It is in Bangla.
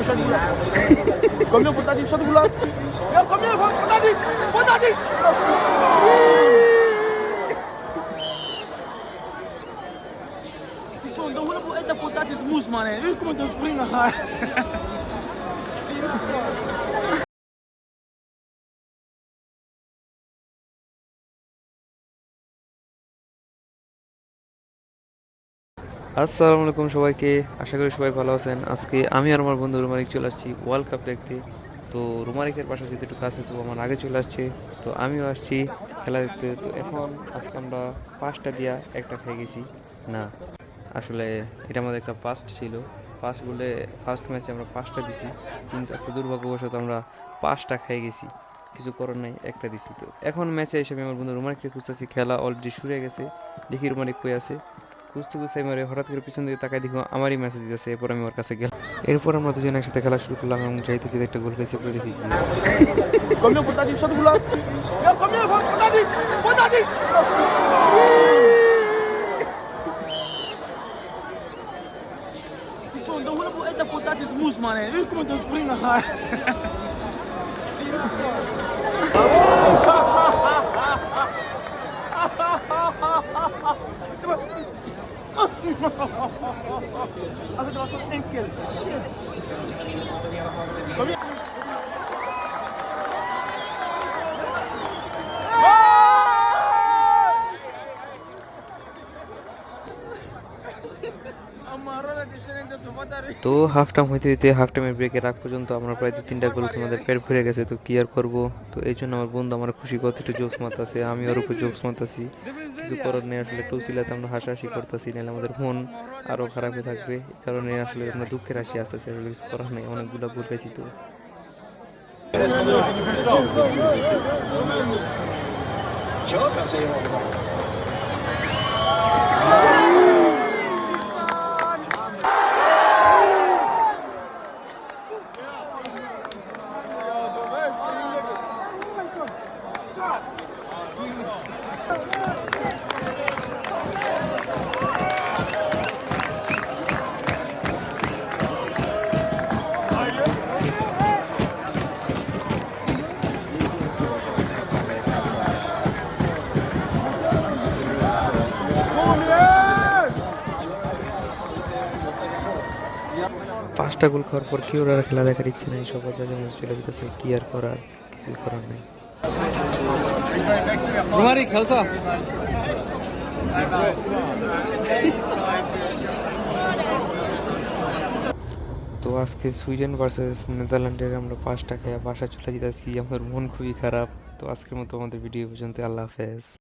Combien pour Tadic? Shot Goula. Yo, combien pour Tadic? Pour Tadic! Gewoon, de hele boel eten voor Tadic moes, man. Nu komt een springen gaan. আসসালামু আলাইকুম সবাইকে, আশা করি সবাই ভালো আছেন। আজকে আমি আর আমার বন্ধু রুমারিক চলে আসছি ওয়ার্ল্ড কাপ দেখতে। তো রুমারিকের পাশে যেতে একটু কাছে, তো আমার আগে চলে আসছে, তো আমিও আসছি খেলা দেখতে। তো এখন আজকে আমরা 5টা দিয়া একটা খেয়ে গেছি না, আসলে এটা আমাদের একটা পাস্ট ছিল। ফার্স্ট বলে ফার্স্ট ম্যাচে আমরা 5টা দিছি, কিন্তু আজকে দুর্ভাগ্যবশত আমরা 5টা খেয়ে গেছি। কিছু করার নাই, একটা দিছি। তো এখন ম্যাচে এসে আমি আমার বন্ধু রুমারিককে খুঁজতেছি, খেলা অলরেডি শুরু হয়ে গেছে। দেখি রুমারিক কই আছে, খুঁজতে খুঁজতে আমি হঠাৎ করে পিছন দিকে তাকাই, দেখো আমারই মেসেজ দিতেছে। এরপর আমি ওর কাছে গেলাম, এরপর আমরা দুজন একসাথে খেলা শুরু করলাম এবং চাইতেছি যে একটা গোল খাইছে। পরে দেখি কি Combien pour Tadic? Shot Goula. Yo, combien pour Tadic? Pour Tadic! Gewoon, de hele boel eten voor Tadic moes, man. Nu komt een springen gaan. Also, du hast so ein Enkel. Shit. Komm hier. তো হাফ টাইম হইতে হইতে হাফ টাইমের ব্রেকের আগ পর্যন্ত আমরা প্রায় 2-3টা গোল আমাদের পেট ভরে গেছে। তো কি আর করবো, তো এই জন্য আমার বন্ধু আমার খুশি কথা একটু জোকস মারতেছে, আমি ওর উপর জোকস মারতেছি। কিছু করার নেই, আসলে টুসিলাতে আমরা হাসাহাসি করতেছি, নাহলে আমাদের মন আরও খারাপ হয়ে থাকবে। এই কারণে আসলে আমরা দুঃখের হাসি আসতেছে, আসলে কিছু করার নেই, অনেকগুলো গোল খাইছি। তো পাঁচটা গোল খাওয়ার পর কি ওরা খেলা দেখার ইচ্ছে নেই, সবার জায়গায় ম্যাচ চলে যেতেছে। কি আর করার, কিছুই করার নেই। খেলছা তো আজকে সুইডেন ভার্সেস নেদারল্যান্ডের আমরা 5টা খেয়ে বাসায় চলে যেতেছি। আমার মন খুবই খারাপ। তো আজকের মতো আমাদের ভিডিও পর্যন্ত, আল্লাহ হাফেজ।